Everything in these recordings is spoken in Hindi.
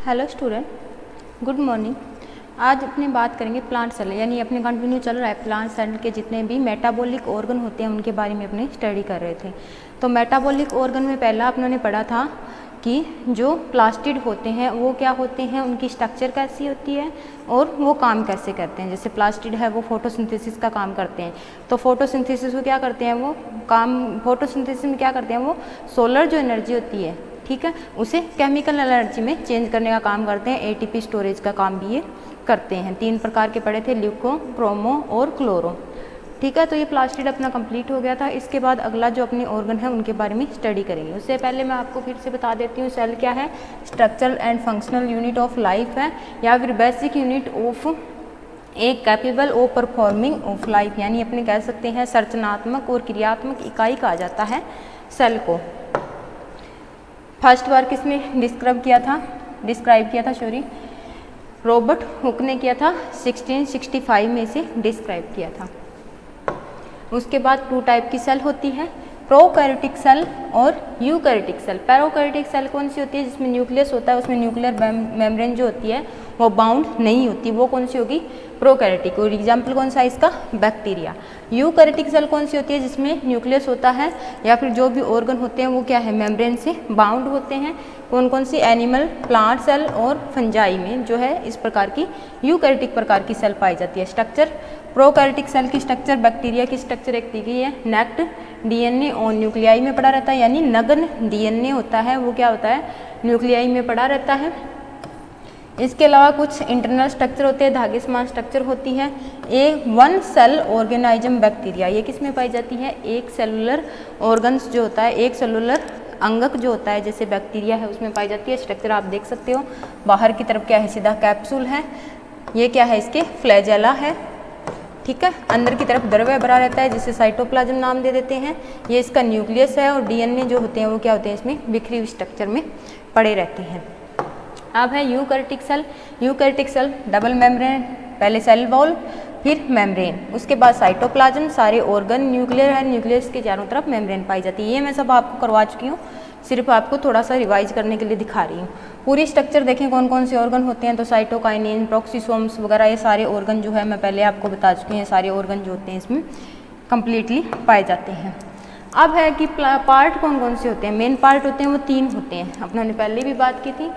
Hello student, good morning. आज अपनी बात करेंगे प्लांट सेल, यानी अपने कंटिन्यू चल रहा है प्लांट सेल के जितने भी मेटाबॉलिक ऑर्गन होते हैं उनके बारे में अपने स्टडी कर रहे थे। तो मेटाबॉलिक ऑर्गन में पहला अपने पढ़ा था कि जो प्लास्टिड होते हैं वो क्या होते हैं, उनकी स्ट्रक्चर कैसी होती है और वो काम कैसे करते हैं। जैसे प्लास्टिड है वो फोटोसिंथेसिस का काम करते हैं, तो फोटोसिंथेसिस को क्या करते हैं वो काम, फोटोसिंथेसिस में क्या करते हैं वो सोलर जो एनर्जी होती है, ठीक है, उसे केमिकल एनर्जी में चेंज करने का काम करते हैं। एटीपी स्टोरेज का काम भी ये करते हैं। 3 प्रकार के पढ़े थे, ल्यूको, क्रोमो और क्लोरो, ठीक है। तो ये प्लास्टिड अपना कंप्लीट हो गया था। इसके बाद अगला जो अपने ऑर्गन है उनके बारे में स्टडी करेंगे। उससे पहले मैं आपको फिर से बता देती हूँ सेल क्या है। Structural and functional unit of life है, या फिर बेसिक यूनिट ऑफ एक capable of performing of life, यानी अपने कह सकते हैं संरचनात्मक और क्रियात्मक इकाई कहा जाता है सेल को। फर्स्ट बार किसने डिस्क्राइब किया था रॉबर्ट हुक ने किया था, 1665 में इसे डिस्क्राइब किया था। उसके बाद 2 टाइप की सेल होती है, प्रोकैरियोटिक सेल और यूकैरियोटिक सेल। प्रोकैरियोटिक सेल कौन सी होती है, जिसमें न्यूक्लियस होता है, उसमें न्यूक्लियर मेम्ब्रेन जो होती है वो बाउंड नहीं होती, वो कौन सी होगी, प्रोकैरियोटिक। और एग्जाम्पल कौन सा है इसका, बैक्टीरिया। यूकैरियोटिक सेल कौन सी होती है, जिसमें न्यूक्लियस होता है या फिर जो भी ऑर्गन होते हैं वो क्या है, मेम्ब्रेन से बाउंड होते हैं। कौन कौन सी, एनिमल, प्लांट सेल और फंजाई में जो है इस प्रकार की यूकैरियोटिक प्रकार की सेल पाई जाती है। स्ट्रक्चर, प्रोकैरियोटिक सेल की स्ट्रक्चर, बैक्टीरिया की स्ट्रक्चर एक दी गई है, नेक्ट डीएनए और न्यूक्लियाई में पड़ा रहता है, यानी नग्न डीएनए होता है वो क्या होता है, न्यूक्लियाई में पड़ा रहता है। इसके अलावा कुछ इंटरनल स्ट्रक्चर होते हैं, धागे समान स्ट्रक्चर होती है। वन सेल ऑर्गेनाइजम बैक्टीरिया, ये किस में पाई जाती है, एक सेलुलर ऑर्गन्स जो होता है, एक सेलुलर अंगक जो होता है जैसे बैक्टीरिया है उसमें पाई जाती है। स्ट्रक्चर आप देख सकते हो, बाहर की तरफ क्या है, सीधा कैप्सूल है, ये क्या है इसके फ्लैजेला है, ठीक है। अंदर की तरफ द्रव्य भरा रहता है जिसे साइटोप्लाज्म नाम दे देते हैं। ये इसका न्यूक्लियस है और डीएनए जो होते हैं वो क्या होते हैं, इसमें बिखरी हुई स्ट्रक्चर में पड़े रहते हैं। अब है eukaryotic cell. Eukaryotic cell double membrane, पहले सेल वॉल फिर मेम्ब्रेन, उसके बाद साइटोप्लाज्म, सारे ऑर्गन, न्यूक्लियर है, न्यूक्लियस के चारों तरफ मेम्ब्रेन पाई जाती है। ये मैं सब आपको करवा चुकी हूँ, सिर्फ आपको थोड़ा सा रिवाइज करने के लिए दिखा रही हूँ। पूरी स्ट्रक्चर देखें कौन कौन से ऑर्गन होते हैं, तो साइटोकाइनिन, प्रोक्सिसोम्स वगैरह ये सारे ऑर्गन जो है मैं पहले आपको बता चुकी हूँ। सारे ऑर्गन जो होते हैं इसमें कम्प्लीटली पाए जाते हैं। अब है कि पार्ट कौन कौन से होते हैं, मेन पार्ट होते हैं वो 3 होते हैं, अपनों ने पहले भी बात की थी।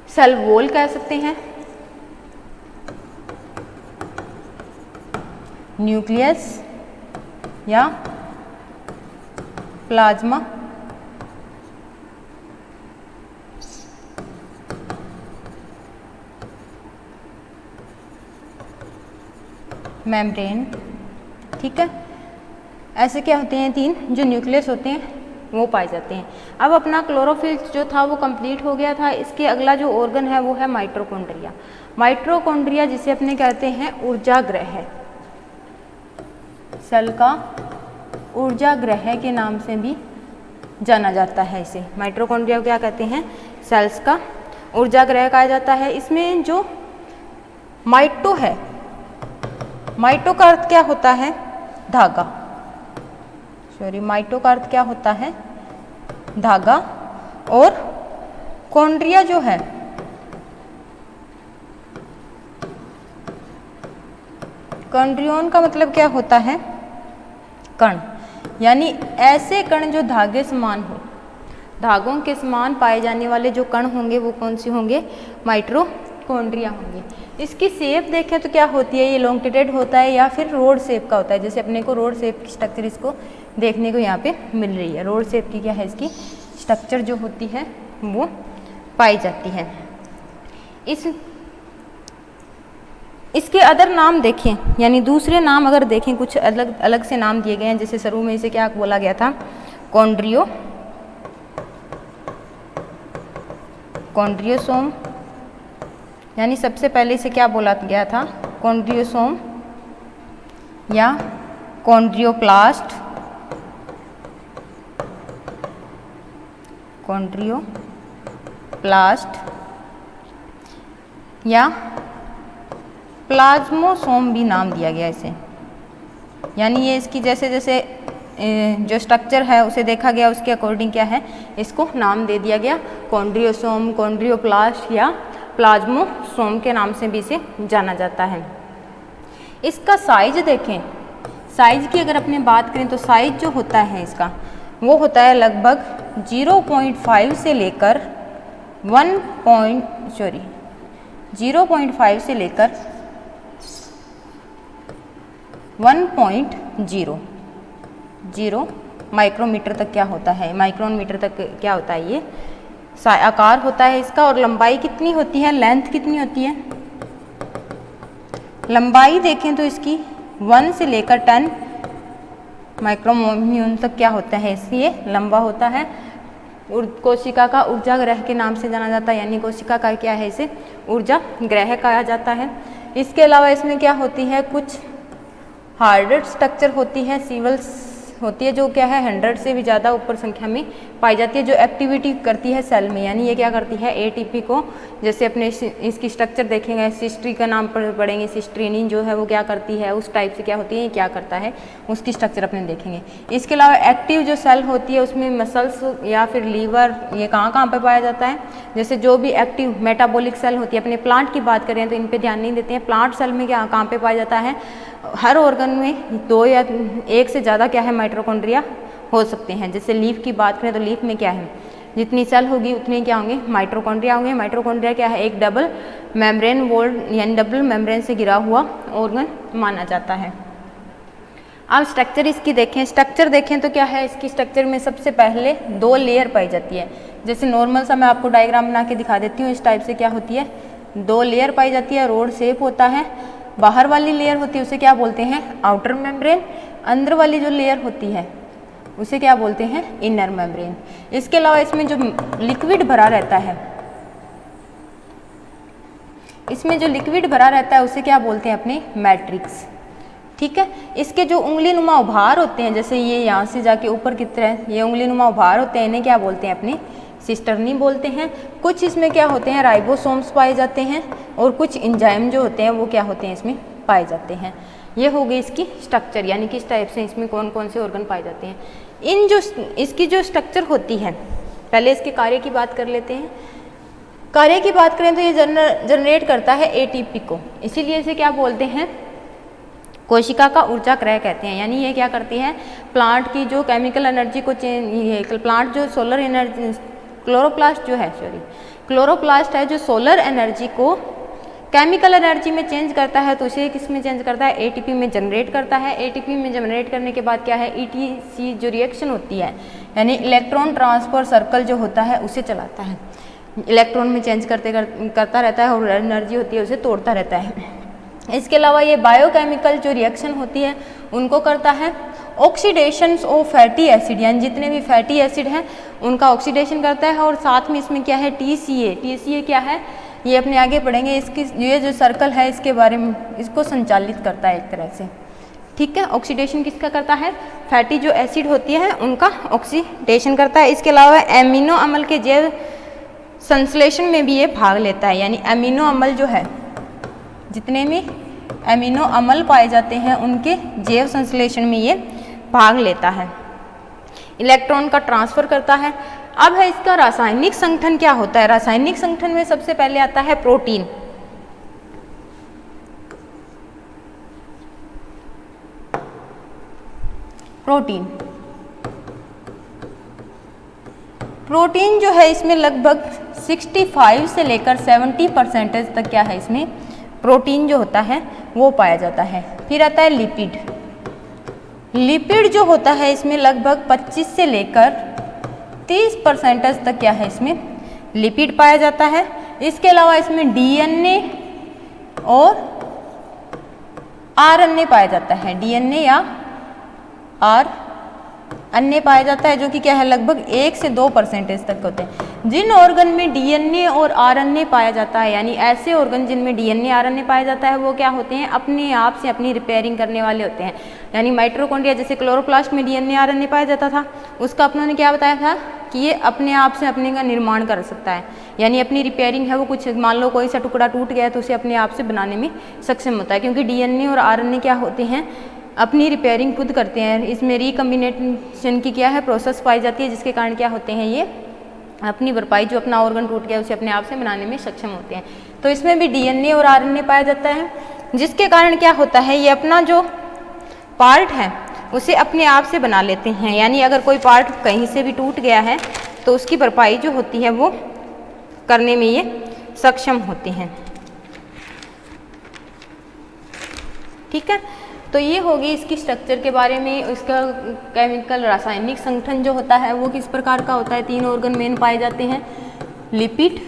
सेल वॉल कह सकते हैं, न्यूक्लियस या प्लाज्मा, मेम्ब्रेन, ठीक है। ऐसे क्या होते हैं 3 जो न्यूक्लियस होते हैं वो पाए जाते हैं। अब अपना क्लोरोफिल जो था वो कंप्लीट हो गया था। इसके अगला जो ऑर्गन है वो है माइटोकॉन्ड्रिया। माइटोकॉन्ड्रिया जिसे अपने कहते हैं ऊर्जा ग्रह, सेल का ऊर्जा ग्रह के नाम से भी जाना जाता है इसे। माइटोकॉन्ड्रिया को क्या कहते हैं, सेल्स का ऊर्जा ग्रह कहा जाता है। इसमें जो माइटो है, माइटो का अर्थ क्या होता है, धागा, माइटो का अर्थ क्या होता है, धागा। और कॉन्ड्रिया जो है, कॉन्ड्रियोन का मतलब क्या होता है, कण, यानी ऐसे कण जो धागे समान हो, धागों के समान पाए जाने वाले जो कण होंगे वो कौन से होंगे, माइटोकॉन्ड्रिया होंगे। इसकी शेप देखें तो क्या होती है, ये लॉन्गिट्यूड होता है या फिर रोड शेप का होता है। जैसे अपने को रोड शेप की स्ट्रक्चर इसको देखने को यहाँ पे मिल रही है। रोड शेप की क्या है, इसकी स्ट्रक्चर जो होती है वो पाई जाती है। इसके अदर नाम देखें, यानी दूसरे नाम अगर देखें, कुछ अलग अलग से नाम दिए गए हैं। जैसे शुरू में इसे क्या बोला गया था, कॉन्ड्रियोसोम, यानी सबसे पहले इसे क्या बोला गया था, कॉन्ड्रियोसोम या कॉन्ड्रियोप्लास्ट, या प्लाज्मोसोम भी नाम दिया गया इसे। यानी ये इसकी जैसे जैसे जो स्ट्रक्चर है उसे देखा गया उसके अकॉर्डिंग क्या है, इसको नाम दे दिया गया, कॉन्ड्रियोसोम, कॉन्ड्रियोप्लास्ट या प्लाज्मोसोम के नाम से भी इसे जाना जाता है। इसका साइज देखें, साइज की अगर अपने बात करें तो साइज जो होता है इसका वो होता है लगभग 0.5 से लेकर 0.5 से लेकर 1.0 माइक्रोमीटर तक क्या होता है, माइक्रोन मीटर तक क्या होता है ये आकार होता है इसका। और लंबाई कितनी होती है, लेंथ कितनी होती है, लंबाई देखें तो इसकी 1 से लेकर 10 माइक्रोमोम्यून तक क्या होता है, इसलिए लंबा होता है। कोशिका का ऊर्जा ग्रह के नाम से जाना जाता है, यानी कोशिका का क्या है, इसे ऊर्जा ग्रह कहा जाता है। इसके अलावा इसमें क्या होती है, कुछ हार्डर स्ट्रक्चर होती है, सीवल्स होती है, जो क्या है 100 से भी ज़्यादा ऊपर संख्या में पाई जाती है, जो एक्टिविटी करती है सेल में, यानी ये क्या करती है एटीपी को, जैसे अपने इसकी स्ट्रक्चर देखेंगे, सिस्ट्री का नाम पढ़ेंगे, सिस्ट्रीनिन जो है वो क्या करती है, उस टाइप से क्या होती है, क्या करता है, उसकी स्ट्रक्चर अपने देखेंगे। इसके अलावा एक्टिव जो सेल होती है उसमें मसल्स या फिर लीवर, ये कहाँ पे पाया जाता है, जैसे जो भी एक्टिव मेटाबॉलिक सेल होती है, अपने प्लांट की बात करें तो इन पर ध्यान नहीं देते हैं, प्लांट सेल में क्या कहाँ पे पाया जाता है, हर ऑर्गन में 2 या 1 से ज़्यादा क्या है माइटोकॉन्ड्रिया हो सकते हैं। जैसे लीफ की बात करें तो लीफ में क्या है, जितनी सेल होगी उतने क्या होंगे, माइटोकॉन्ड्रिया होंगे। माइटोकॉन्ड्रिया क्या है, एक डबल मेम्ब्रेन वॉल्ड यानी डबल मेम्ब्रेन से घिरा हुआ ऑर्गन माना जाता है। अब स्ट्रक्चर इसकी देखें, स्ट्रक्चर देखें तो क्या है, इसकी स्ट्रक्चर में सबसे पहले 2 लेयर पाई जाती है। जैसे नॉर्मल सा मैं आपको डायग्राम बना के दिखा देती हूँ, इस टाइप से क्या होती है, 2 लेयर पाई जाती है, रोड शेप होता है। बाहर वाली लेयर होती है उसे क्या बोलते हैं, आउटर मेम्ब्रेन। अंदर वाली जो लेयर होती है उसे क्या बोलते हैं, इनर मेम्ब्रेन। इसके अलावा इसमें जो लिक्विड भरा रहता है, इसमें जो लिक्विड भरा रहता है उसे क्या बोलते हैं अपने मैट्रिक्स। ठीक है, इसके जो उंगली नुमा उभार होते हैं, जैसे ये यहाँ से जाके ऊपर की तरह ये उंगली नुमा उभार होते हैं, इन्हें क्या बोलते हैं अपने सिस्टर्नी बोलते हैं। कुछ इसमें क्या होते हैं, राइबोसोम्स पाए जाते हैं, और कुछ एंजाइम जो होते हैं वो क्या होते हैं इसमें पाए जाते हैं। ये हो गई इसकी स्ट्रक्चर, यानी किस टाइप से इसमें कौन कौन से ऑर्गन पाए जाते हैं। इन जो इसकी जो स्ट्रक्चर होती है, पहले इसके कार्य की बात कर लेते हैं। कार्य की बात करें तो ये जनरेट करता है एटीपी को, इसीलिए इसे क्या बोलते हैं, कोशिका का ऊर्जा क्रय कहते हैं। यानी ये क्या करती है, प्लांट की जो केमिकल एनर्जी को प्लांट जो सोलर एनर्जी क्लोरोप्लास्ट है जो सोलर एनर्जी को केमिकल एनर्जी में चेंज करता है, तो उसे किस में चेंज करता है, एटीपी में जनरेट करता है। एटीपी में जनरेट करने के बाद क्या है, ईटीसी जो रिएक्शन होती है, यानी इलेक्ट्रॉन ट्रांसफर सर्कल जो होता है उसे चलाता है, इलेक्ट्रॉन में चेंज करता रहता है, और एनर्जी होती है उसे तोड़ता रहता है। इसके अलावा ये बायोकेमिकल जो रिएक्शन होती है उनको करता है। ऑक्सीडेशन ऑफ फैटी एसिड, यानी जितने भी फैटी एसिड हैं उनका ऑक्सीडेशन करता है। और साथ में इसमें क्या है, टीसीए क्या है, ये अपने आगे पढ़ेंगे। इसकी ये जो सर्कल है इसके बारे में, इसको संचालित करता है एक तरह से। ठीक है, ऑक्सीडेशन किसका करता है, फैटी जो एसिड होती है उनका ऑक्सीडेशन करता है। इसके अलावा एमिनो अम्ल के जैव संश्लेषण में भी ये भाग लेता है, यानी एमिनो अम्ल जो है, जितने भी एमिनो अम्ल पाए जाते हैं उनके जैव संश्लेषण में ये भाग लेता है, इलेक्ट्रॉन का ट्रांसफर करता है। अब है इसका रासायनिक संगठन क्या होता है। रासायनिक संगठन में सबसे पहले आता है प्रोटीन। प्रोटीन जो है इसमें लगभग 65 से लेकर 70% तक क्या है, इसमें प्रोटीन जो होता है वो पाया जाता है। फिर आता है लिपिड जो होता है इसमें लगभग 25 से लेकर 30% तक क्या है, इसमें लिपिड पाया जाता है। इसके अलावा इसमें डीएनए और आरएनए पाया जाता है, डीएनए या आरएनए पाया जाता है, जो कि क्या है लगभग 1 से 2% तक होते हैं। जिन ऑर्गन में डीएनए और आरएनए पाया जाता है, यानी ऐसे ऑर्गन जिनमें डीएनए आरएनए पाया जाता है, वो क्या होते हैं, अपने आप से अपनी रिपेयरिंग करने वाले होते हैं। यानी माइटोकॉन्ड्रिया, जैसे क्लोरोप्लास्ट में डीएनए आरएनए पाया जाता था, उसका अपनों ने क्या बताया था कि ये अपने आप से अपने का निर्माण कर सकता है, यानी अपनी रिपेयरिंग है वो, कुछ मान लो कोई सा टुकड़ा टूट गया तो उसे अपने आप से बनाने में सक्षम होता है, क्योंकि डीएनए और आरएनए क्या होते हैं, अपनी रिपेयरिंग खुद करते हैं। इसमें रिकम्बिनेशन की क्या है प्रोसेस पाई जाती है, जिसके कारण क्या होते हैं, ये अपनी भरपाई, जो अपना ऑर्गन टूट गया उसे अपने आप से बनाने में सक्षम होते हैं। तो इसमें भी डीएनए और आरएनए पाया जाता है, जिसके कारण क्या होता है, ये अपना जो पार्ट है उसे अपने आप से बना लेते हैं। यानी अगर कोई पार्ट कहीं से भी टूट गया है तो उसकी भरपाई जो होती है वो करने में ये सक्षम होते हैं। ठीक है, तो ये होगी इसकी स्ट्रक्चर के बारे में। इसका केमिकल रासायनिक संगठन जो होता है वो किस प्रकार का होता है। 3 ऑर्गन मेन पाए जाते हैं, लिपिड,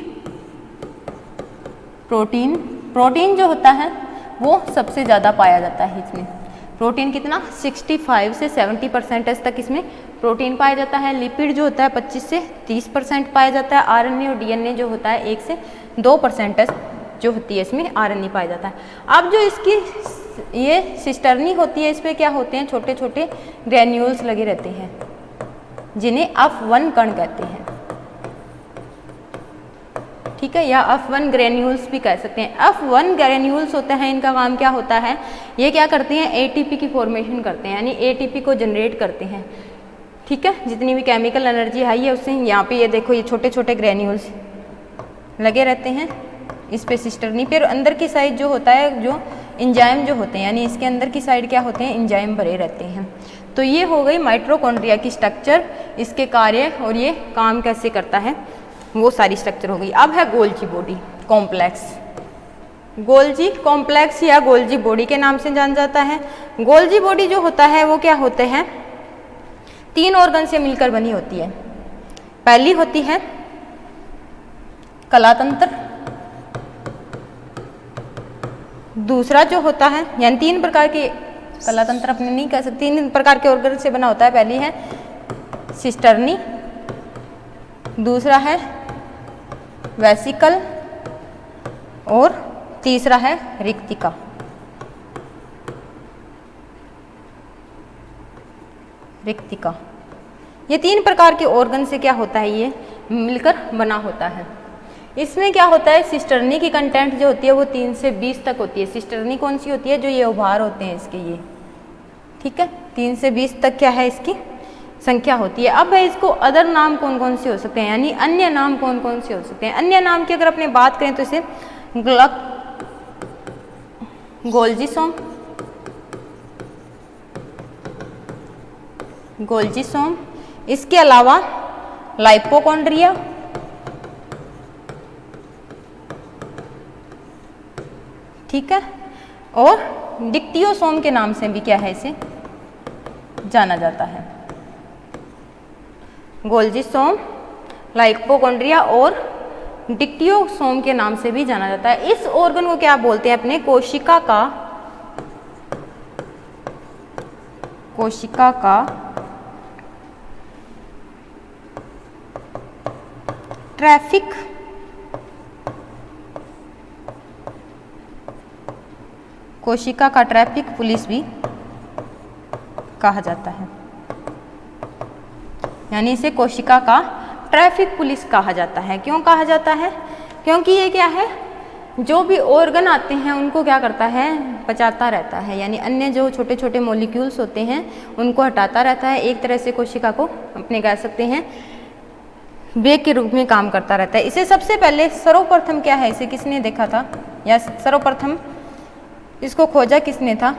प्रोटीन। प्रोटीन जो होता है वो सबसे ज़्यादा पाया जाता है इसमें। प्रोटीन कितना 65 से 70% तक इसमें प्रोटीन पाया जाता है। लिपिड जो होता है 25 से 30% पाया जाता है। आरएनए और डीएनए जो होता है 1 से 2% जो होती है इसमें आरएनए पाया जाता है। अब जो इसकी ये सिस्टर्नी होती है, इस पर क्या होते हैं, छोटे छोटे ग्रेन्यूल्स लगे रहते हैं जिन्हें F1 कण कहते हैं। ठीक है, या F1 ग्रेन्यूल्स भी कह सकते हैं। F1 ग्रेन्यूल्स होते हैं, इनका काम क्या होता है, ये क्या करते हैं, एटीपी की फॉर्मेशन करते हैं, यानी एटीपी को जनरेट करते हैं। ठीक है, जितनी भी केमिकल एनर्जी हाई है उससे यहाँ पे ये देखो ये छोटे छोटे ग्रेन्यूल्स लगे रहते हैं इस पे सिस्टर्नी पे। और अंदर की साइड जो होता है, जो एंजाइम जो होते हैं, यानी इसके अंदर की साइड क्या होते हैं, एंजाइम भरे रहते हैं। तो ये हो गई माइटोकॉन्ड्रिया की स्ट्रक्चर, इसके कार्य और ये काम कैसे करता है वो सारी स्ट्रक्चर हो गई। अब है Golgi body complex. Golgi complex या गोल्जी बॉडी के नाम से जाना जाता है। गोल्जी बॉडी जो होता है वो क्या होते हैं, 3 ऑर्गन से मिलकर बनी होती है। पहली होती है कलातंत्र, दूसरा जो होता है, यानी 3 प्रकार के कलातंत्र अपने नहीं कह सकते, 3 प्रकार के ऑर्गन से बना होता है। पहली है सिस्टर्नी, दूसरा है वेसिकल और तीसरा है रिक्तिका। रिक्तिका, ये 3 प्रकार के ऑर्गन से क्या होता है, ये मिलकर बना होता है। इसमें क्या होता है, सिस्टर्नी की कंटेंट जो होती है वो 3 से 20 तक होती है। सिस्टर्नी कौन सी होती है, जो ये उभार होते हैं इसके ये। ठीक है, 3 से 20 तक क्या है इसकी संख्या होती है। अब है इसको अदर नाम कौन कौन से हो सकते हैं, यानी अन्य नाम कौन कौन से हो सकते हैं। अन्य नाम की अगर अपने बात करें तो इसे गोल्जीसोम, गोल्जीसोम, इसके अलावा लाइपोकॉन्ड्रिया, ठीक है, और डिक्टियोसोम के नाम से भी क्या है इसे जाना जाता है। गोल्जीसोम, लाइपोकॉन्ड्रिया और डिक्टियोसोम के नाम से भी जाना जाता है। इस ऑर्गन को क्या बोलते हैं, अपने कोशिका का ट्रैफिक पुलिस भी कहा जाता है। यानी इसे कोशिका का ट्रैफिक पुलिस कहा जाता है। क्यों कहा जाता है, क्योंकि ये क्या है, जो भी ऑर्गन आते हैं उनको क्या करता है, पचाता रहता है, यानी अन्य जो छोटे छोटे मॉलिक्यूल्स होते हैं उनको हटाता रहता है। एक तरह से कोशिका को अपने कह सकते हैं ब्रेक के रूप में काम करता रहता है। इसे सबसे पहले सर्वप्रथम क्या है, इसे किसने देखा था, या सर्वप्रथम इसको खोजा किसने था,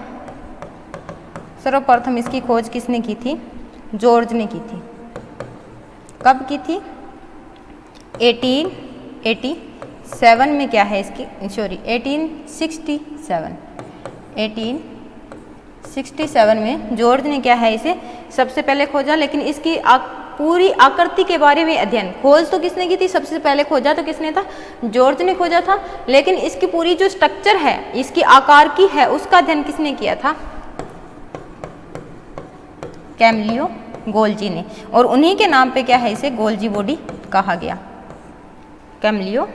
सर्वप्रथम इसकी खोज किसने की थी, जॉर्ज ने की थी। कब की थी, 1887 में क्या है इसकी, 1867 में जॉर्ज ने क्या है इसे सबसे पहले खोजा। लेकिन इसकी पूरी आकृति के बारे में अध्ययन, खोज तो किसने की थी, सबसे पहले खोजा तो किसने था, जॉर्ज ने खोजा था। लेकिन इसकी पूरी जो स्ट्रक्चर है, इसकी आकार की है, उसका अध्ययन किसने किया था, कैमलियो गोल्जी ने। और उन्हीं के नाम पे क्या है इसे गोल्जी बॉडी कहा गया। कैमलियो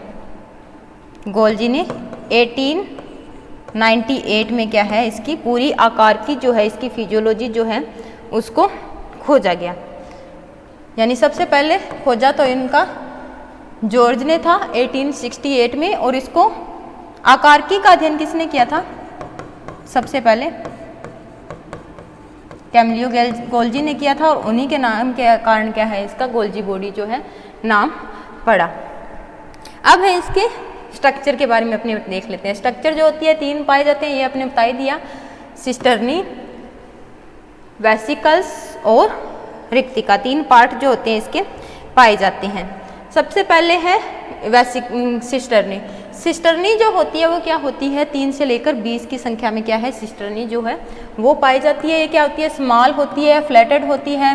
गोल्जी ने 1898 में क्या है इसकी पूरी आकार की जो है इसकी फिजियोलॉजी जो है उसको खोजा गया। यानी सबसे पहले खोजा तो इनका जॉर्ज ने था 1868 में, और इसको आकारकी का अध्ययन किसने किया था, सबसे पहले कैमलियो गोल्जी ने किया था। और उन्हीं के नाम के कारण क्या है इसका गोल्जी बॉडी जो है नाम पड़ा। अब है इसके स्ट्रक्चर के बारे में अपने देख लेते हैं। स्ट्रक्चर जो होती है 3 पाए जाते हैं, ये अपने बता ही दिया, सिस्टर्नी, वेसिकल्स और रिक्तिका, 3 पार्ट जो होते हैं इसके पाए जाते हैं। सबसे पहले है सिस्टर्नी। सिस्टर्नी जो होती है वो क्या होती है, 3 से लेकर 20 की संख्या में क्या है सिस्टर्नी जो है वो पाई जाती है। ये क्या होती है, स्मॉल होती है, फ्लैटेड होती है,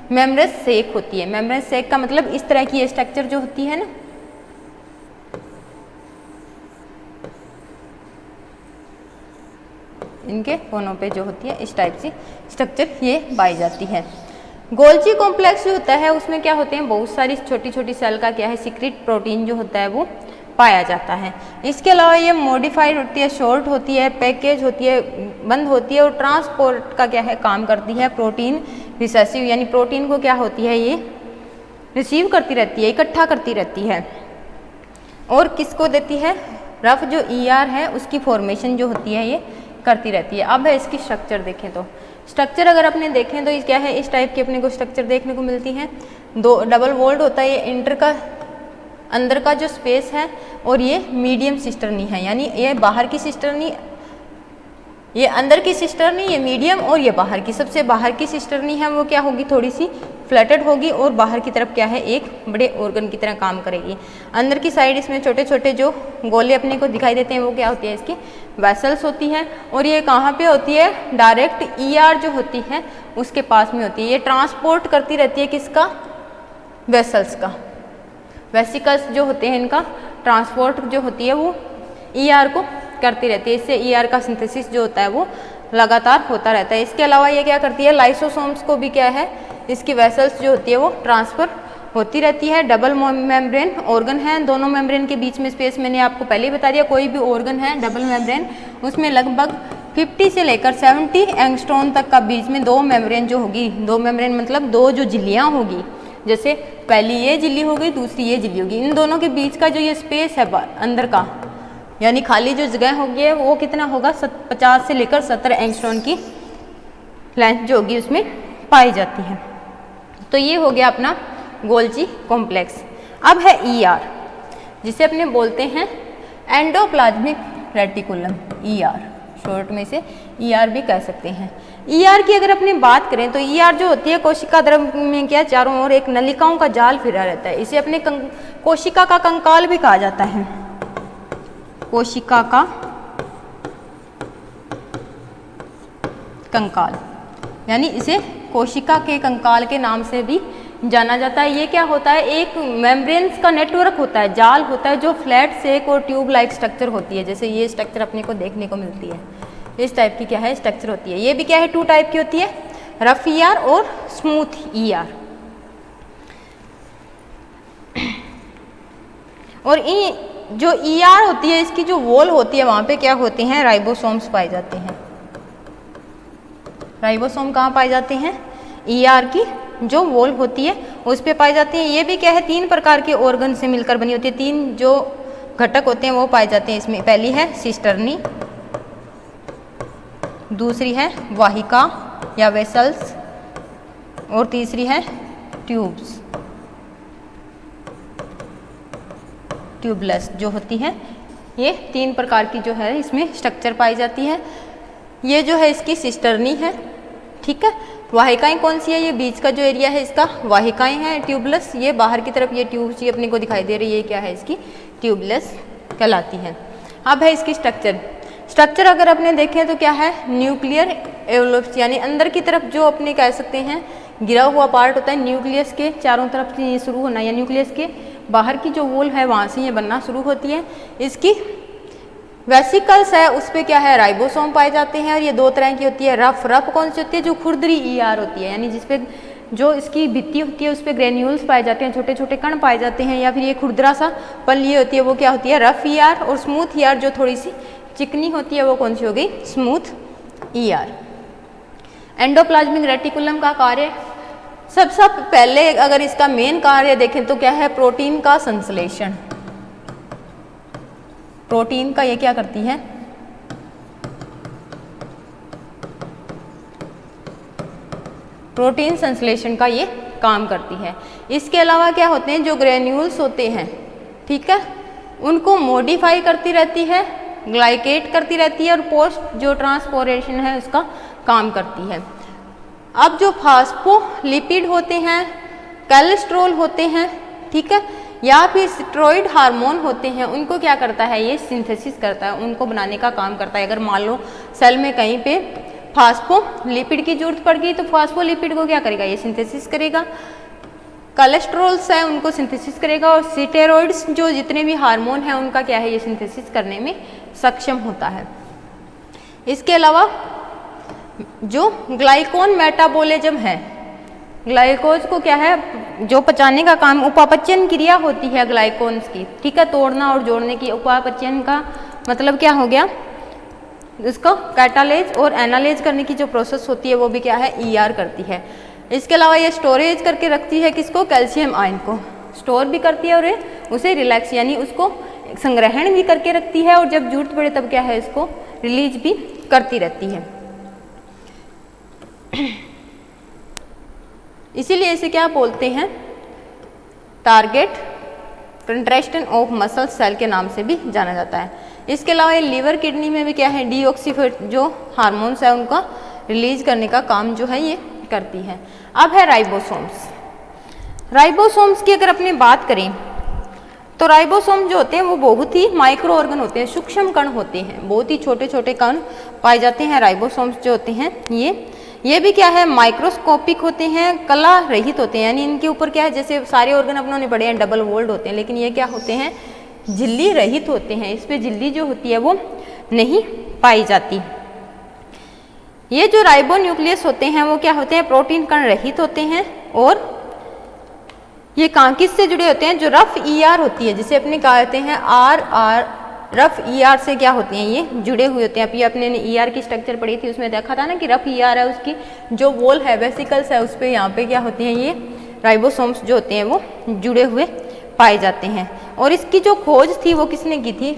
मेम्ब्रेनस सेक होती है। मेम्ब्रेनस सेक का मतलब इस तरह की ये स्ट्रक्चर जो होती है ना, इनके कोनों पे जो होती है इस टाइप से स्ट्रक्चर ये पाई जाती है। गोल्जी कॉम्प्लेक्स जो होता है उसमें क्या होते हैं, बहुत सारी छोटी छोटी सेल का क्या है सीक्रेट प्रोटीन जो होता है वो पाया जाता है। इसके अलावा ये मॉडिफाइड होती है, शॉर्ट होती है, पैकेज होती है, बंद होती है और ट्रांसपोर्ट का क्या है काम करती है। प्रोटीन रिसेसिव यानी प्रोटीन को क्या होती है ये रिसीव करती रहती है, इकट्ठा करती रहती है और किसको देती है, रफ जो ER है उसकी फॉर्मेशन जो होती है ये करती रहती है। अब है इसकी स्ट्रक्चर देखें तो स्ट्रक्चर अगर अपने देखें तो क्या है, इस टाइप की अपने को स्ट्रक्चर देखने को मिलती है। 2 डबल वॉल्ड होता है, ये इंटर का अंदर का जो स्पेस है और ये मीडियम सिस्टर्नी है, यानी ये बाहर की सिस्टर्नी, ये अंदर की सिस्टर्नी, ये मीडियम और ये बाहर की। सबसे बाहर की सिस्टर्नी है वो क्या होगी, थोड़ी सी फ्लैटेड होगी और बाहर की तरफ क्या है एक बड़े ऑर्गन की तरह काम करेगी। अंदर की साइड इसमें छोटे छोटे जो गोले अपने को दिखाई देते हैं वो क्या होती है इसकी वेसल्स होती है और ये कहाँ पे होती है, डायरेक्ट ER जो होती है उसके पास में होती है। ये ट्रांसपोर्ट करती रहती है किसका, वेसल्स का। वेसिकल्स जो होते हैं इनका ट्रांसपोर्ट जो होती है वो ER को करती रहती है। इससे ER का सिंथेसिस जो होता है वो लगातार होता रहता है। इसके अलावा ये क्या करती है, लाइसोसोम्स को भी क्या है इसकी वेसल्स जो होती है वो ट्रांसफ़र होती रहती है। डबल मेम्ब्रेन ऑर्गन है, दोनों मेम्ब्रेन के बीच में स्पेस मैंने आपको पहले ही बता दिया। कोई भी ऑर्गन है डबल मेम्ब्रेन उसमें लगभग 50 से लेकर 70 एंगस्ट्रॉन तक का बीच में 2 मेम्ब्रेन जो होगी, 2 मेम्ब्रेन मतलब 2 जो झिल्लियाँ होगी, जैसे पहली ये झिल्ली हो गई दूसरी ये झिल्ली होगी, इन दोनों के बीच का जो ये स्पेस है अंदर का यानी खाली जो जगह होगी है वो कितना होगा, 50 से लेकर 70 एंगस्ट्रॉन की लेंथ जो होगी उसमें पाई जाती है। तो ये हो गया अपना गोल्जी कॉम्प्लेक्स। अब है ER जिसे अपने बोलते हैं एंडोप्लाज्मिक रेटिकुलम, ER शॉर्ट में से ER भी कह सकते हैं। ER की अगर अपनी बात करें तो ER जो होती है कोशिका द्रव में क्या चारों ओर एक नलिकाओं का जाल फिरा रहता है। इसे अपने कोशिका का कंकाल भी कहा जाता है, कोशिका का कंकाल, यानी इसे कोशिका के कंकाल के नाम से भी जाना जाता है। ये क्या होता है, एक मेम्ब्रेन्स का नेटवर्क होता है, जाल होता है जो फ्लैट सेक और ट्यूब लाइक स्ट्रक्चर होती है। जैसे ये स्ट्रक्चर अपने को देखने को मिलती है, इस टाइप की क्या है स्ट्रक्चर होती है। ये भी क्या है 2 टाइप की होती है, रफ ER और स्मूथ ER। और जो ER होती है इसकी जो वॉल होती है वहाँ पे क्या होते हैं, राइबोसोम्स पाए जाते हैं। राइबोसोम कहाँ पाए जाते हैं, ER की जो वॉल होती है उस पे पाए जाते हैं। ये भी क्या है 3 प्रकार के ऑर्गन से मिलकर बनी होती है। 3 जो घटक होते हैं वो पाए जाते हैं इसमें। पहली है सिस्टर्नी, दूसरी है वाहिका या वेसल्स और तीसरी है ट्यूब्स, ट्यूबलेस जो होती है। ये 3 प्रकार की जो है इसमें स्ट्रक्चर पाई जाती है। ये जो है इसकी सिस्टर्नी है, ठीक है। वाहिकाएं कौन सी है, ये बीच का जो एरिया है इसका वाहिकाएं हैं। ट्यूबलेस ये बाहर की तरफ ये ट्यूब सी अपने को दिखाई दे रही है, क्या है इसकी ट्यूबलेस कहलाती है। अब है इसकी स्ट्रक्चर अगर अपने देखें तो क्या है, न्यूक्लियर एवलप्स यानी अंदर की तरफ जो अपने कह सकते हैं गिरा हुआ पार्ट होता है न्यूक्लियस के चारों तरफ से ये शुरू होना, या न्यूक्लियस के बाहर की जो वॉल है वहाँ से ये बनना शुरू होती है। इसकी वेसिकल्स है उस पर क्या है राइबोसोम पाए जाते हैं और ये 2 तरह की होती है। रफ कौन सी होती है, जो खुरदरी ER होती है, यानी जिसपे जो इसकी भित्ति होती है उस पर ग्रेन्यूल्स पाए जाते हैं, छोटे छोटे कण पाए जाते हैं। या फिर ये खुरदरा सा पल्ली होती है वो क्या होती है रफ ER। और स्मूथ ER जो थोड़ी सी चिकनी होती है वो कौन सी हो गई, स्मूथ ER। एंडोप्लाज्मिक रेटिकुलम का कार्य सबसे पहले अगर इसका मेन कार्य देखें तो क्या है, प्रोटीन का संश्लेषण। प्रोटीन का ये क्या करती है, प्रोटीन संश्लेषण का ये काम करती है। इसके अलावा क्या होते हैं, जो ग्रेन्यूल्स होते हैं, ठीक है, उनको मॉडिफाई करती रहती है, ग्लाइकेट करती रहती है और पोस्ट जो ट्रांसपोरेशन है उसका काम करती है। अब जो फास्फोलिपिड होते हैं, कोलेस्ट्रॉल होते हैं, ठीक है, या फिर स्टेरॉइड हार्मोन होते हैं, उनको क्या करता है, ये सिंथेसिस करता है, उनको बनाने का काम करता है। अगर मान लो सेल में कहीं पे फास्फोलिपिड की जरूरत पड़ गई तो फास्फोलिपिड को क्या करेगा, ये सिंथेसिस करेगा। कोलेस्ट्रॉल्स है उनको सिंथेसिस करेगा और स्टेरॉइड्स जो जितने भी हार्मोन हैं उनका क्या है, ये सिंथेसिस करने में सक्षम होता है। इसके अलावा जो ग्लाइकोन मेटाबॉलिज्म है, ग्लाइकोज को क्या है, जो पचाने का काम, उपापचयन क्रिया होती है ग्लाइकोन्स की, ठीक है, तोड़ना और जोड़ने की। उपापचयन का मतलब क्या हो गया, इसको कैटालेज और एनालेज करने की जो प्रोसेस होती है वो भी क्या है, ईआर करती है। इसके अलावा ये स्टोरेज करके रखती है किसको, कैल्शियम आयन को स्टोर भी करती है और उसे रिलैक्स यानी उसको संग्रहण भी करके रखती है, और जब जरूरत पड़े तब क्या है, इसको रिलीज भी करती रहती है। इसीलिए इसे क्या बोलते हैं, target contraction of muscle cell के नाम से भी जाना जाता है। इसके अलावा ये लीवर किडनी में भी क्या है, डीऑक्सीफेट जो हार्मोन्स है उनका रिलीज करने का काम जो है ये करती है। अब है राइबोसोम्स। राइबोसोम्स की अगर अपनी बात करें तो राइबोसोम जो होते हैं वो बहुत ही माइक्रो ऑर्गन होते हैं, सूक्ष्म कण होते हैं, बहुत ही छोटे छोटे कण पाए जाते हैं। राइबोसोम्स जो होते हैं ये भी क्या है, माइक्रोस्कोपिक होते हैं, कला रहित होते हैं, यानी इनके ऊपर क्या है, जैसे सारे ऑर्गन अपनों ने पढ़े हैं डबल वॉल्ड होते हैं, लेकिन ये क्या होते हैं, झिल्ली रहित होते हैं। इस पे झिल्ली जो होती है वो नहीं पाई जाती। ये जो राइबोन्यूक्लियस होते हैं वो क्या होते हैं, प्रोटीन कण रहित होते हैं, और ये किस से जुड़े होते हैं, जो रफ ईआर होती है, जिसे अपने कहते हैं आर रफ ईआर से क्या होते हैं, ये जुड़े हुए होते हैं। अभी अपने ने ईआर की स्ट्रक्चर पढ़ी थी, उसमें देखा था ना कि रफ ईआर है, उसकी जो वॉल है, वेसिकल्स है, उस पर यहाँ पे क्या होते हैं, ये राइबोसोम्स जो होते हैं वो जुड़े हुए पाए जाते हैं। और इसकी जो खोज थी वो किसने की थी,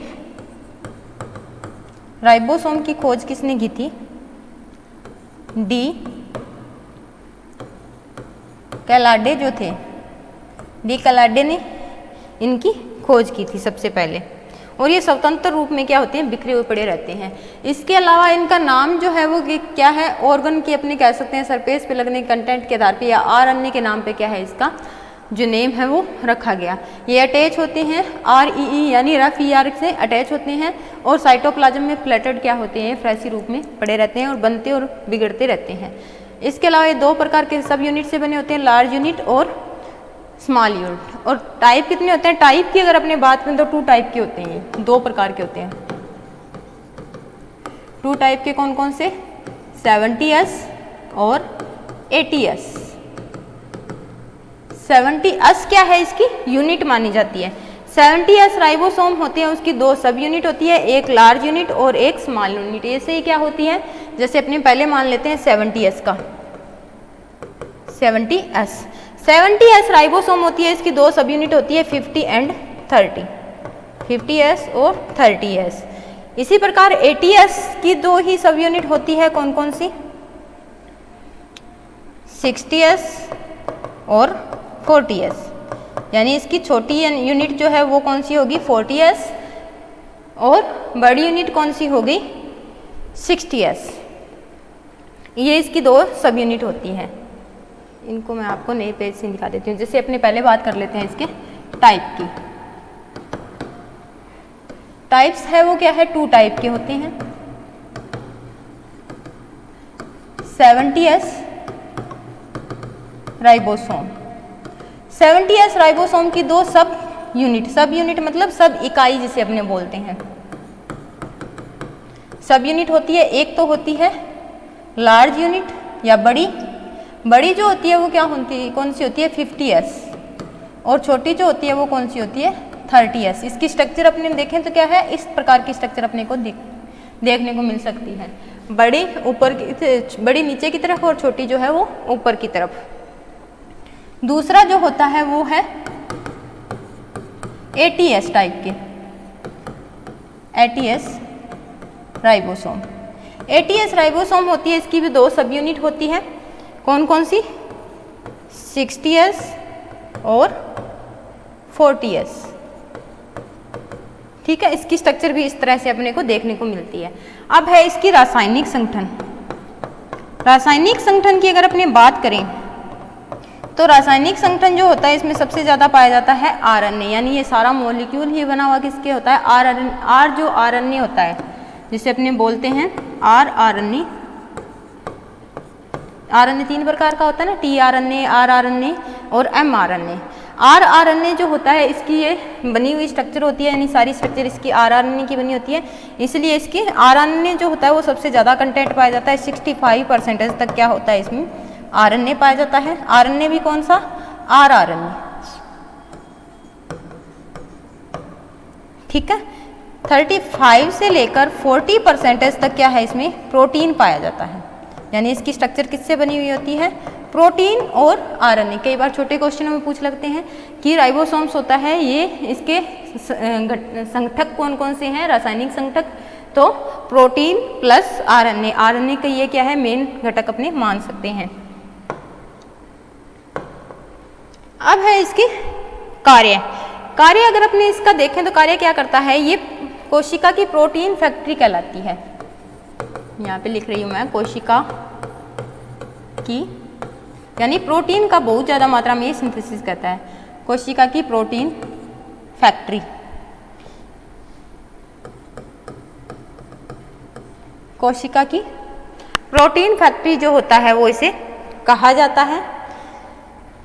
राइबोसोम की खोज किसने की थी, डी कैलाडे जो थे, डी कैलाडे ने इनकी खोज की थी सबसे पहले। और ये स्वतंत्र रूप में क्या होते हैं, बिखरे हुए पड़े रहते हैं। इसके अलावा इनका नाम जो है वो क्या है, ऑर्गन की अपने कह सकते हैं सरफेस पे लगने कंटेंट के आधार पे या आरएनए के नाम पे क्या है, इसका जो नेम है वो रखा गया। ये अटैच होते हैं आरईई यानी रफ ईआर से अटैच होते हैं, और साइटोप्लाज्म में फ्लैटेड क्या होते हैं, फ्लैशी रूप में पड़े रहते हैं और बनते और बिगड़ते रहते हैं। इसके अलावा ये दो प्रकार के सब यूनिट से बने होते हैं, लार्ज यूनिट और स्मॉल यूनिट। और टाइप कितने होते हैं, टाइप की अगर अपने बात करें तो 2 टाइप के होते हैं, ये 2 प्रकार के होते हैं। 2 टाइप के कौन कौन से, 70S और 80S। 70S क्या है, इसकी यूनिट मानी जाती है। 70S राइबोसोम होते हैं, उसकी 2 सब यूनिट होती है, एक लार्ज यूनिट और एक स्मॉल यूनिट। ऐसे ही क्या होती है, जैसे अपने पहले मान लेते हैं 70S का, 70S राइबोसोम होती है, इसकी 2 सब यूनिट होती है, 50 एंड 30, 50S और 30S। इसी प्रकार 80S की 2 ही सब यूनिट होती है, कौन कौन सी, 60S और 40S। यानी इसकी छोटी यूनिट जो है वो कौन सी होगी, 40S, और बड़ी यूनिट कौन सी होगी, 60S। ये इसकी 2 सब यूनिट होती हैं। इनको मैं आपको नए पेज से दिखा देती हूँ। जैसे अपने पहले बात कर लेते हैं इसके टाइप की। टाइप्स है वो क्या है, 2 टाइप के होते हैं। 70S राइबोसोम, 70S राइबोसोम की 2 सब यूनिट मतलब सब इकाई जिसे अपने बोलते हैं, सब यूनिट होती है। एक तो होती है लार्ज यूनिट या बड़ी जो होती है वो क्या होती है, कौन सी होती है, 50S, और छोटी जो होती है वो कौन सी होती है, 30S। इसकी स्ट्रक्चर अपने देखें तो क्या है, इस प्रकार की स्ट्रक्चर अपने को देखने को मिल सकती है। बड़ी ऊपर की, बड़ी नीचे की तरफ और छोटी जो है वो ऊपर की तरफ। दूसरा जो होता है वो है 80S टाइप के, 80S राइबोसोम। 80S राइबोसोम होती है, इसकी भी 2 सब यूनिट होती है, कौन कौन सी, 60s और 40s। ठीक है, इसकी स्ट्रक्चर भी इस तरह से अपने को देखने को मिलती है। अब है इसकी रासायनिक संगठन। रासायनिक संगठन की अगर अपने बात करें तो रासायनिक संगठन जो होता है इसमें सबसे ज़्यादा पाया जाता है आरएनए, यानी ये सारा मॉलिक्यूल ही बना हुआ किसके होता है, आर जो आरएनए होता है जिसे अपने बोलते हैं आरएनए। आरएनए 3 प्रकार का होता है ना, टीआरएनए, आरआरएनए और एमआरएनए। आरआरएनए जो होता है इसकी ये बनी हुई स्ट्रक्चर होती है, यानी सारी स्ट्रक्चर इसकी आरआरएनए की बनी होती है, इसलिए इसकी आरआरएनए जो होता है वो सबसे ज़्यादा कंटेंट पाया जाता है। 65% तक क्या होता है इसमें आरएनए पाया जाता है। आरएनए भी कौन सा, आरआरएनए। ठीक है, 35 से लेकर 40% तक क्या है इसमें प्रोटीन पाया जाता है, यानी इसकी स्ट्रक्चर किससे बनी हुई होती है, प्रोटीन और आरएनए। कई बार छोटे क्वेश्चनों में पूछ लगते हैं कि राइबोसोम्स होता है, ये इसके संगठक कौन कौन से हैं, रासायनिक संगठक, तो प्रोटीन प्लस आरएनए। आरएनए का ये क्या है, मेन घटक अपने मान सकते हैं। अब है इसकी कार्य। कार्य अगर अपने इसका देखें तो कार्य क्या करता है, ये कोशिका की प्रोटीन फैक्ट्री कहलाती है। यहाँ पे लिख रही हूँ मैं कोशिका की, यानी प्रोटीन का बहुत ज़्यादा मात्रा में ये सिंथेसिस करता है, कोशिका की प्रोटीन फैक्ट्री। कोशिका की प्रोटीन फैक्ट्री जो होता है वो इसे कहा जाता है।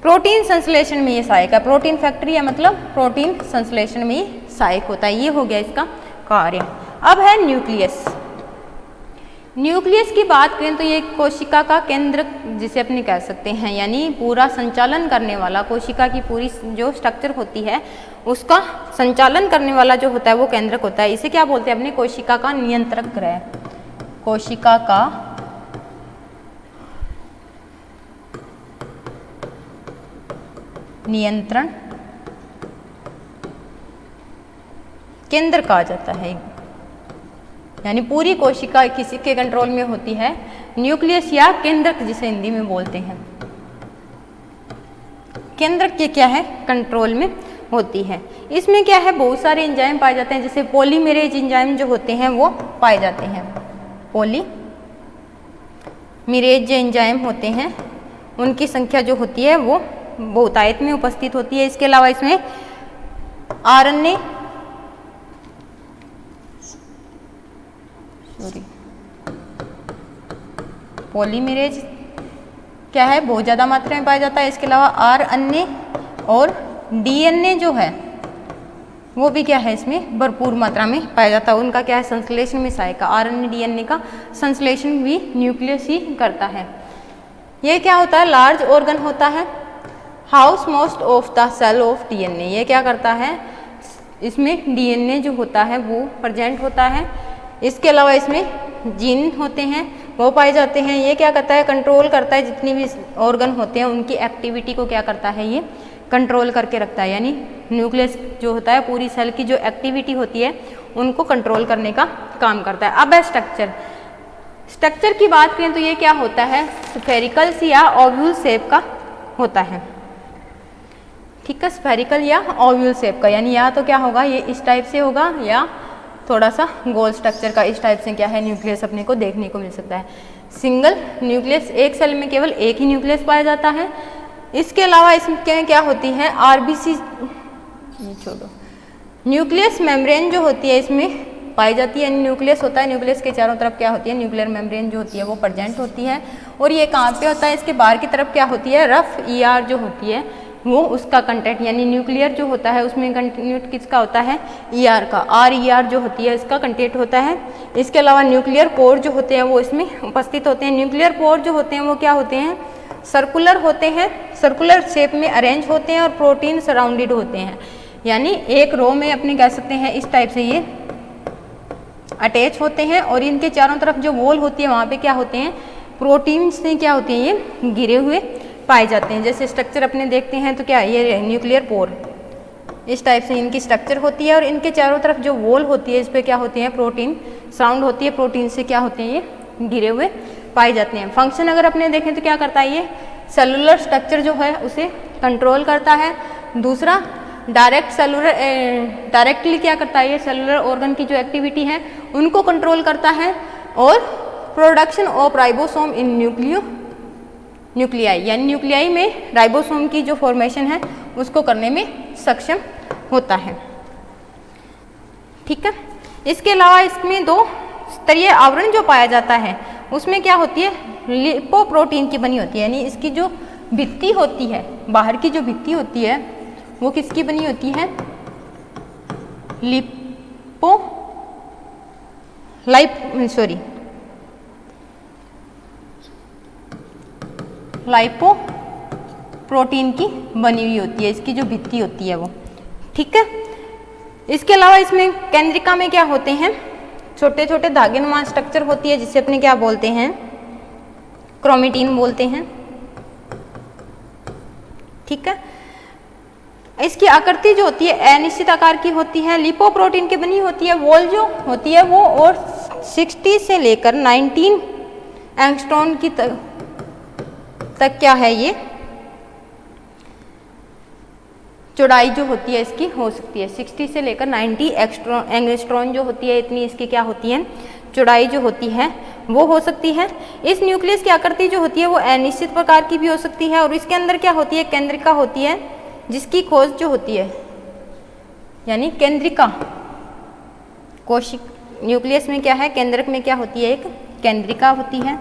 प्रोटीन संश्लेषण में ये सहायक है, प्रोटीन फैक्ट्री है मतलब प्रोटीन संश्लेषण में ये सहायक होता है। ये हो गया इसका कार्य। अब है न्यूक्लियस। न्यूक्लियस की बात करें तो ये कोशिका का केंद्र जिसे अपने कह सकते हैं, यानी पूरा संचालन करने वाला, कोशिका की पूरी जो स्ट्रक्चर होती है उसका संचालन करने वाला जो होता है वो केंद्रक होता है। इसे क्या बोलते हैं अपने, कोशिका का नियंत्रक ग्रह। कोशिका का नियंत्रण केंद्र कहा जाता है, यानी पूरी कोशिका किसी के कंट्रोल में होती है। न्यूक्लियस या केंद्रक जिसे हिंदी में बोलते हैं, केंद्रक के क्या है, कंट्रोल में होती है। इसमें क्या है, बहुत सारे एंजाइम पाए जाते हैं, जैसे पॉलीमेरेज एंजाइम जो होते हैं वो पाए जाते हैं। पॉलीमेरेज जो एंजाइम होते हैं उनकी संख्या जो होती है वो बहुतायत में उपस्थित होती है। इसके अलावा इसमें आरएनए पॉलीमेरेज क्या है, बहुत ज़्यादा मात्रा में पाया जाता है। इसके अलावा आरएनए और डीएनए जो है वो भी क्या है, इसमें भरपूर मात्रा में पाया जाता है। उनका क्या है, संश्लेषण में सहायक है। आरएनए डीएनए का संश्लेषण भी न्यूक्लियस ही करता है। ये क्या होता है, लार्ज ऑर्गन होता है। House most of the cell of DNA, ये क्या करता है, इसमें डीएनए जो होता है वो प्रेजेंट होता है। इसके अलावा इसमें जीन होते हैं वो पाए जाते हैं। ये क्या करता है, कंट्रोल करता है, जितनी भी ऑर्गन होते हैं उनकी एक्टिविटी को क्या करता है, ये कंट्रोल करके रखता है। यानी न्यूक्लियस जो होता है पूरी सेल की जो एक्टिविटी होती है उनको कंट्रोल करने का काम करता है। अब है स्ट्रक्चर। स्ट्रक्चर की बात करें तो ये क्या होता है, स्फेरिकल या ओव्यूल शेप का होता है। ठीक है, स्फेरिकल या ओव्यूल शेप का, यानी या तो क्या होगा, ये इस टाइप से होगा या थोड़ा सा गोल स्ट्रक्चर का इस टाइप से क्या है न्यूक्लियस अपने को देखने को मिल सकता है। सिंगल न्यूक्लियस, एक सेल में केवल एक ही न्यूक्लियस पाया जाता है। इसके अलावा इसमें क्या होती है, आरबीसी छोड़ो, न्यूक्लियस मेम्ब्रेन जो होती है इसमें पाई जाती है। न्यूक्लियस होता है, न्यूक्लियस के चारों तरफ क्या होती है, न्यूक्लियर मेम्ब्रेन जो होती है वो प्रेजेंट होती है। और ये कहाँ पे होता है, इसके बाहर की तरफ क्या होती है, रफ ईआर जो होती है वो उसका कंटेंट, यानी न्यूक्लियर जो होता है उसमें कंटेंट किसका होता है, ईआर का। आर ईआर जो होती है इसका कंटेंट होता है। इसके अलावा न्यूक्लियर पोर जो होते हैं वो इसमें उपस्थित होते हैं। न्यूक्लियर पोर जो होते हैं वो क्या होते हैं, सर्कुलर होते हैं, सर्कुलर शेप में अरेंज होते हैं और प्रोटीन सराउंडेड होते हैं। यानी एक रो में अपने कह सकते हैं इस टाइप से ये अटैच होते हैं और इनके चारों तरफ जो वॉल होती है वहाँ पे क्या होते हैं, प्रोटीन से क्या होते हैं, ये घिरे हुए पाए जाते हैं। जैसे स्ट्रक्चर अपने देखते हैं तो क्या ये न्यूक्लियर पोर इस टाइप से इनकी स्ट्रक्चर होती है और इनके चारों तरफ जो वॉल होती है इस पर क्या होती है, प्रोटीन साउंड होती है, प्रोटीन से क्या होते हैं, ये घिरे हुए पाए जाते हैं। फंक्शन अगर अपने देखें तो क्या करता है, ये सेलुलर स्ट्रक्चर जो है उसे कंट्रोल करता है। दूसरा डायरेक्टली क्या करता है, ये सेलुलर ऑर्गन की जो एक्टिविटी है उनको कंट्रोल करता है। और production of ribosome in nuclei, यानी न्यूक्लियाई में राइबोसोम की जो फॉर्मेशन है उसको करने में सक्षम होता है। ठीक है। इसके अलावा इसमें 2 स्तरीय आवरण जो पाया जाता है उसमें क्या होती है, लिपोप्रोटीन की बनी होती है, यानी इसकी जो भित्ति होती है, बाहर की जो भित्ति होती है वो किसकी बनी होती है, लाइपोप्रोटीन की बनी हुई होती है, इसकी जो भित्ति होती है वो। ठीक है। इसके अलावा इसमें केंद्रिका में क्या होते हैं, छोटे छोटे धागेनुमा स्ट्रक्चर होती है जिसे अपने क्या बोलते हैं, क्रोमेटिन बोलते हैं। ठीक है। इसकी आकृति जो होती है अनिश्चित आकार की होती है, लिपोप्रोटीन की बनी होती है। वॉल जो होती है वो और 60 से लेकर 19 एंगस्ट्रॉम की तक क्या है, ये चौड़ाई जो होती है इसकी हो सकती है। 60 से लेकर 90 एंगस्ट्रॉम जो होती है, इतनी इसकी क्या होती है, चौड़ाई जो होती है वो हो सकती है। इस न्यूक्लियस की आकृति जो होती है वो अनिश्चित प्रकार की भी हो सकती है। और इसके अंदर क्या होती है, केंद्रिका होती है जिसकी खोज जो होती है, यानी केंद्रिका, कोशिक न्यूक्लियस में क्या है, केंद्रक में क्या होती है, एक केंद्रिका होती है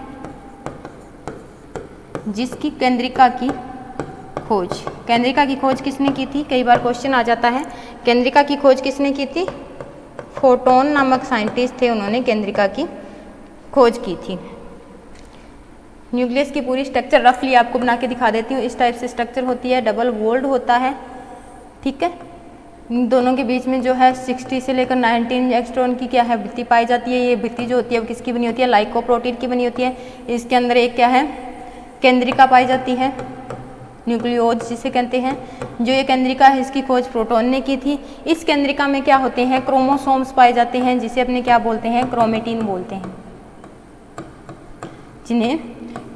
जिसकी केंद्रिका की खोज किसने की थी, कई बार क्वेश्चन आ जाता है। केंद्रिका की खोज किसने की थी, फोटोन नामक साइंटिस्ट थे, उन्होंने केंद्रिका की खोज की थी। न्यूक्लियस की पूरी स्ट्रक्चर रफली आपको बना के दिखा देती हूँ। इस टाइप से स्ट्रक्चर होती है, डबल वॉल्ड होता है। ठीक है। दोनों के बीच में जो है 60 से लेकर 19 एंगस्ट्रॉम की क्या है, भित्ति पाई जाती है। ये भित्ति जो होती है वो किसकी बनी होती है, लाइकोप्रोटीन की बनी होती है। इसके अंदर एक क्या है, केंद्रिका पाई जाती है, न्यूक्लियोज जिसे कहते हैं। जो ये केंद्रिका है इसकी खोज प्रोटॉन ने की थी। इस केंद्रिका में क्या होते हैं, क्रोमोसोम्स पाए जाते हैं जिसे अपने क्या बोलते हैं, क्रोमेटिन बोलते हैं, जिन्हें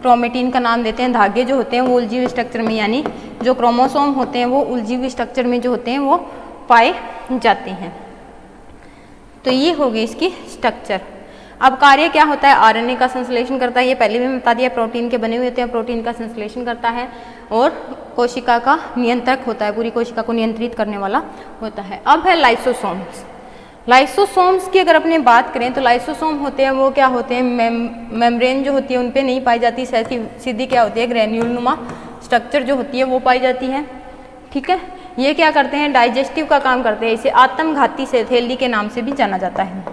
क्रोमेटिन का नाम देते हैं। धागे जो होते हैं वो उलझी स्ट्रक्चर में, यानी जो क्रोमोसोम होते हैं वो उलझी हुई स्ट्रक्चर में जो होते हैं वो पाए जाते हैं। तो ये हो गई इसकी स्ट्रक्चर। अब कार्य क्या होता है, आरएनए का संश्लेषण करता है, ये पहले भी मैं बता दिया, प्रोटीन के बने हुए होते हैं, प्रोटीन का संश्लेषण करता है और कोशिका का नियंत्रक होता है, पूरी कोशिका को नियंत्रित करने वाला होता है। अब है लाइसोसोम्स। लाइसोसोम्स की अगर अपने बात करें तो लाइसोसोम होते हैं वो क्या होते हैं, मेम्ब्रेन जो होती है उन पे नहीं पाई जाती, सीधी क्या होती है, ग्रेन्यूल नुमा स्ट्रक्चर जो होती है वो पाई जाती है। ठीक है। ये क्या करते हैं, डाइजेस्टिव का काम करते हैं। इसे आत्मघाती से थैली के नाम से भी जाना जाता है,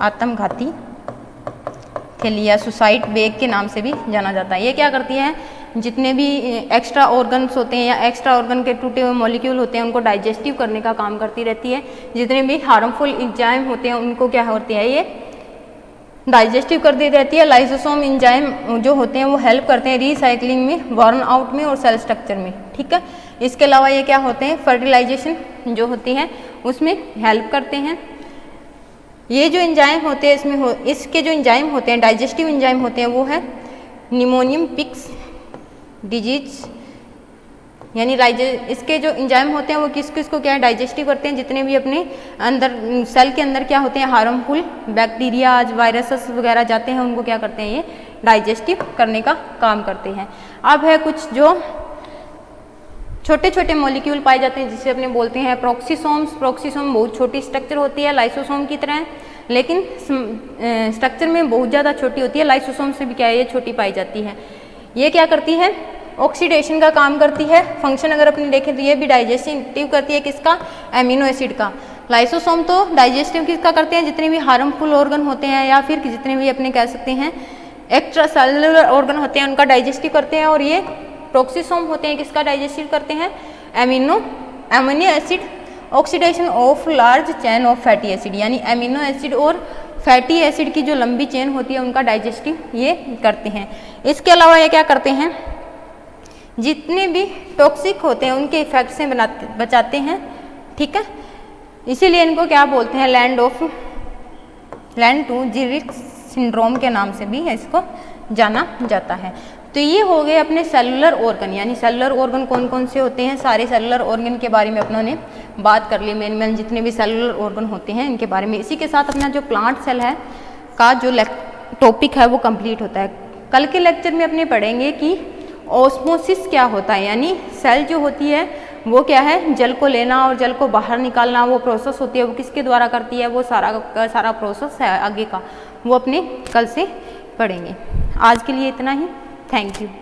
आत्मघाती थैली या सुसाइड बैग के नाम से भी जाना जाता है। ये क्या करती है, जितने भी एक्स्ट्रा ऑर्गन्स होते हैं या एक्स्ट्रा ऑर्गन के टूटे हुए मॉलिक्यूल होते हैं उनको डाइजेस्टिव करने का काम करती रहती है। जितने भी हार्मफुल एंजाइम होते हैं उनको क्या होती है, ये डाइजेस्टिव करती रहती है। लाइसोसोम एंजाइम जो होते हैं वो हेल्प करते हैं रिसाइकलिंग में, बर्न आउट में और सेल स्ट्रक्चर में। ठीक है। इसके अलावा ये क्या होते हैं, फर्टिलाइजेशन जो होती है उसमें हेल्प करते हैं। ये जो एंजाइम होते हैं इसके जो एंजाइम होते हैं, डाइजेस्टिव एंजाइम होते हैं वो है निमोनियम पिक्स डिजीज, यानी इसके जो एंजाइम होते हैं वो किस किस को क्या है, डाइजेस्टिव करते हैं। जितने भी अपने अंदर सेल के अंदर क्या होते हैं, हार्मफुल बैक्टीरिया वायरसेस वगैरह जाते हैं उनको क्या करते हैं, ये डाइजेस्टिव करने का काम करते हैं। अब है कुछ जो छोटे छोटे मॉलिक्यूल पाए जाते हैं जिसे अपने बोलते हैं प्रोक्सीसोम्स। प्रोक्सीसोम बहुत छोटी स्ट्रक्चर होती है लाइसोसोम की तरह, लेकिन स्ट्रक्चर में बहुत ज़्यादा छोटी होती है। लाइसोसोम से भी क्या है, ये छोटी पाई जाती है। ये क्या करती है, ऑक्सीडेशन का काम करती है। फंक्शन अगर अपने देखें तो ये भी डाइजेस्टिव करती है, किसका, एमिनो एसिड का। लाइसोसोम तो डाइजेस्टिव किसका करते हैं, जितने भी हार्मफुल ऑर्गन होते हैं या फिर जितने भी अपने कह सकते हैं एक्स्ट्रा सेलुलर ऑर्गन होते हैं उनका डाइजेस्टिव करते हैं। और ये प्रोक्सीसोम होते हैं किसका डाइजेस्टिव करते हैं, amino acid oxidation of large chain of fatty acid, यानी एमिनो एसिड और फैटी एसिड की जो लंबी चेन होती है उनका डाइजेस्टिव ये करते हैं। इसके अलावा ये क्या करते हैं, जितने भी टॉक्सिक होते हैं उनके इफेक्ट से बचाते हैं। ठीक है। इसीलिए इनको क्या बोलते हैं, लैंड टू जीरिक सिंड्रोम के नाम से भी इसको जाना जाता है। तो ये हो गए अपने सेलुलर ऑर्गन, यानी सेलुलर ऑर्गन कौन कौन से होते हैं, सारे सेलुलर ऑर्गन के बारे में अपनों ने बात कर ली। मेन जितने भी सेलुलर ऑर्गन होते हैं इनके बारे में। इसी के साथ अपना जो प्लांट सेल है का जो टॉपिक है वो कंप्लीट होता है। कल के लेक्चर में अपने पढ़ेंगे कि ऑस्मोसिस क्या होता है, यानी सेल जो होती है वो क्या है, जल को लेना और जल को बाहर निकालना, वो प्रोसेस होती है, वो किसके द्वारा करती है, वो सारा प्रोसेस है आगे का, वो अपने कल से पढ़ेंगे। आज के लिए इतना ही। Thank you.